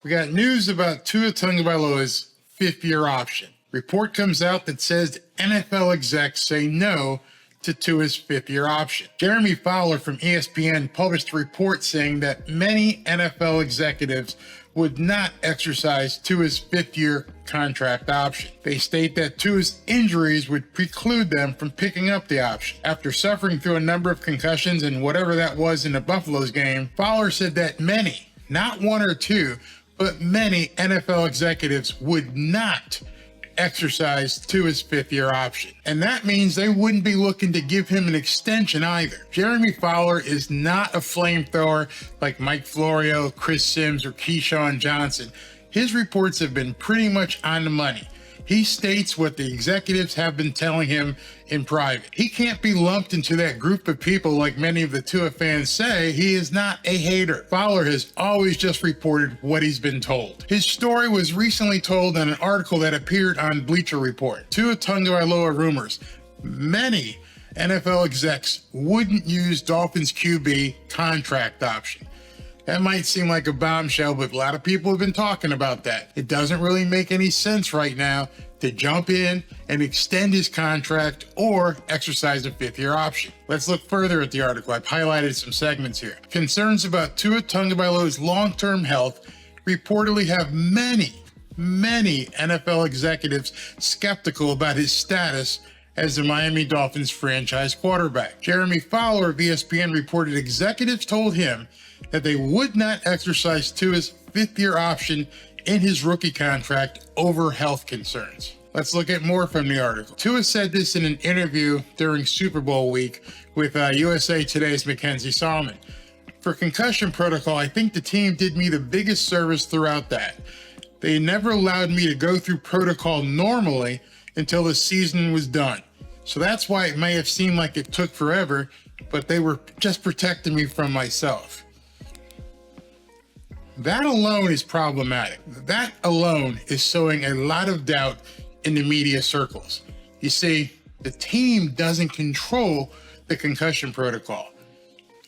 We got news about Tua Tagovailoa's fifth-year option. Report comes out that says NFL execs say no to Tua's fifth-year option. Jeremy Fowler from ESPN published a report saying that many NFL executives would not exercise Tua's fifth-year contract option. They state that Tua's injuries would preclude them from picking up the option. After suffering through a number of concussions and whatever that was in the Buffalo's game, Fowler said that many, not one or two, but many NFL executives would not exercise Tua's fifth-year option. And that means they wouldn't be looking to give him an extension either. Jeremy Fowler is not a flamethrower like Mike Florio, Chris Sims, or KeyShawn Johnson. His reports have been pretty much on the money. He states what the executives have been telling him in private. He can't be lumped into that group of people like many of the Tua fans say. He is not a hater. Fowler has always just reported what he's been told. His story was recently told in an article that appeared on Bleacher Report. Tua Tagovailoa rumors. Many NFL execs wouldn't use Dolphins QB contract option. That might seem like a bombshell, but a lot of people have been talking about that. It doesn't really make any sense right now to jump in and extend his contract or exercise a fifth-year option. Let's look further at the article. I've highlighted some segments here. Concerns about Tua Tagovailoa's long-term health reportedly have many NFL executives skeptical about his status as the Miami Dolphins franchise quarterback. Jeremy Fowler of ESPN reported executives told him that they would not exercise Tua's fifth-year option in his rookie contract over health concerns. Let's look at more from the article. Tua said this in an interview during Super Bowl week with USA Today's Mackenzie Salmon. For concussion protocol, I think the team did me the biggest service throughout that. They never allowed me to go through protocol normally until the season was done. So that's why it may have seemed like it took forever, but they were just protecting me from myself. That alone is problematic. That alone is sowing a lot of doubt in the media circles. You see, the team doesn't control the concussion protocol.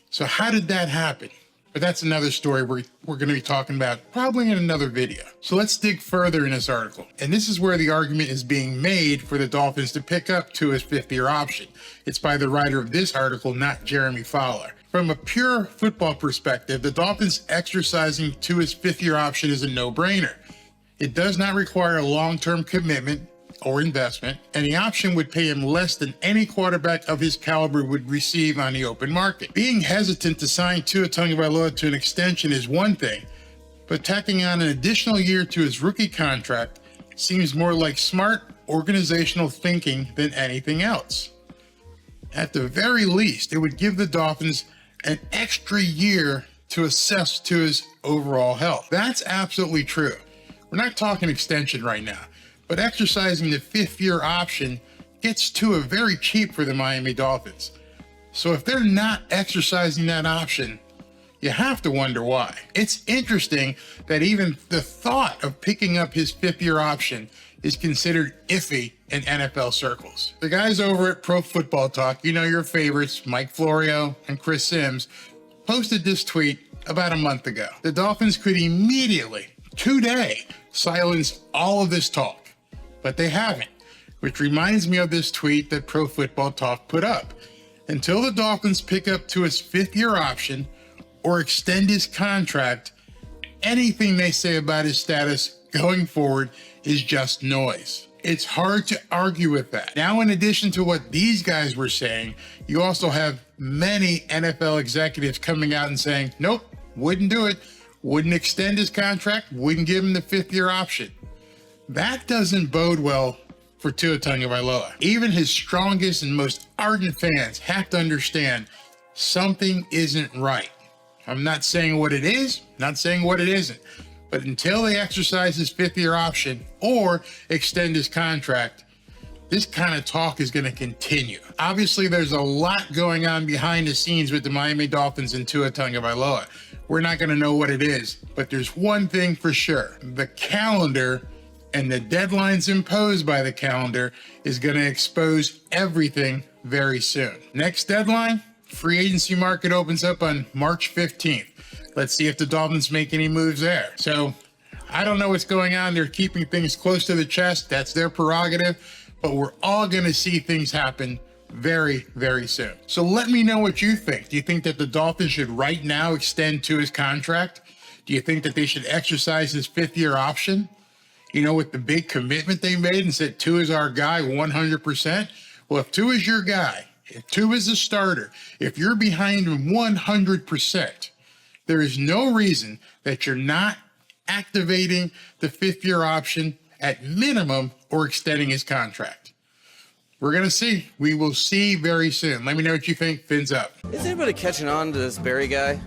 So how did that happen? But that's another story we're going to be talking about probably in another video. So let's dig further in this article. And this is where the argument is being made for the Dolphins to pick up Tua's fifth-year option. It's by the writer of this article, not Jeremy Fowler. From a pure football perspective, the Dolphins exercising Tua's fifth-year option is a no-brainer. It does not require a long-term commitment or investment, and the option would pay him less than any quarterback of his caliber would receive on the open market. Being hesitant to sign Tua Tagovailoa to an extension is one thing, but tacking on an additional year to his rookie contract seems more like smart organizational thinking than anything else. At the very least, it would give the Dolphins an extra year to assess Tua's overall health. That's absolutely true. We're not talking extension right now, but exercising the fifth-year option gets Tua very cheap for the Miami Dolphins. So if they're not exercising that option, you have to wonder why. It's interesting that even the thought of picking up his fifth-year option is considered iffy in NFL circles. The guys over at Pro Football Talk, you know your favorites, Mike Florio and Chris Sims, posted this tweet about a month ago. The Dolphins could immediately, today, silence all of this talk, but they haven't, which reminds me of this tweet that Pro Football Talk put up. Until the Dolphins pick up to his fifth-year option or extend his contract, anything they say about his status going forward is just noise. It's hard to argue with that. Now, in addition to what these guys were saying, you also have many NFL executives coming out and saying, nope, wouldn't do it, wouldn't extend his contract, wouldn't give him the fifth-year option. That doesn't bode well for Tua Tagovailoa. Even his strongest and most ardent fans have to understand something isn't right. I'm not saying what it is, not saying what it isn't. But until they exercise his fifth-year option or extend his contract, this kind of talk is going to continue. Obviously, there's a lot going on behind the scenes with the Miami Dolphins and Tua Tagovailoa. We're not going to know what it is, but there's one thing for sure. The calendar and the deadlines imposed by the calendar is going to expose everything very soon. Next deadline, free agency market opens up on March 15th. Let's see if the Dolphins make any moves there. So I don't know what's going on. They're keeping things close to the chest. That's their prerogative, but we're all going to see things happen very, very soon. So let me know what you think. Do you think that the Dolphins should right now extend Tua's contract? Do you think that they should exercise his 5th-year option? You know, with the big commitment they made and said Tua is our guy 100%. Well, if Tua is your guy, if Tua is a starter, if you're behind him 100%, there is no reason that you're not activating the 5th-year option at minimum or extending his contract. We're going to see. We will see very soon. Let me know what you think. Fins up. Is anybody catching on to this Barry guy?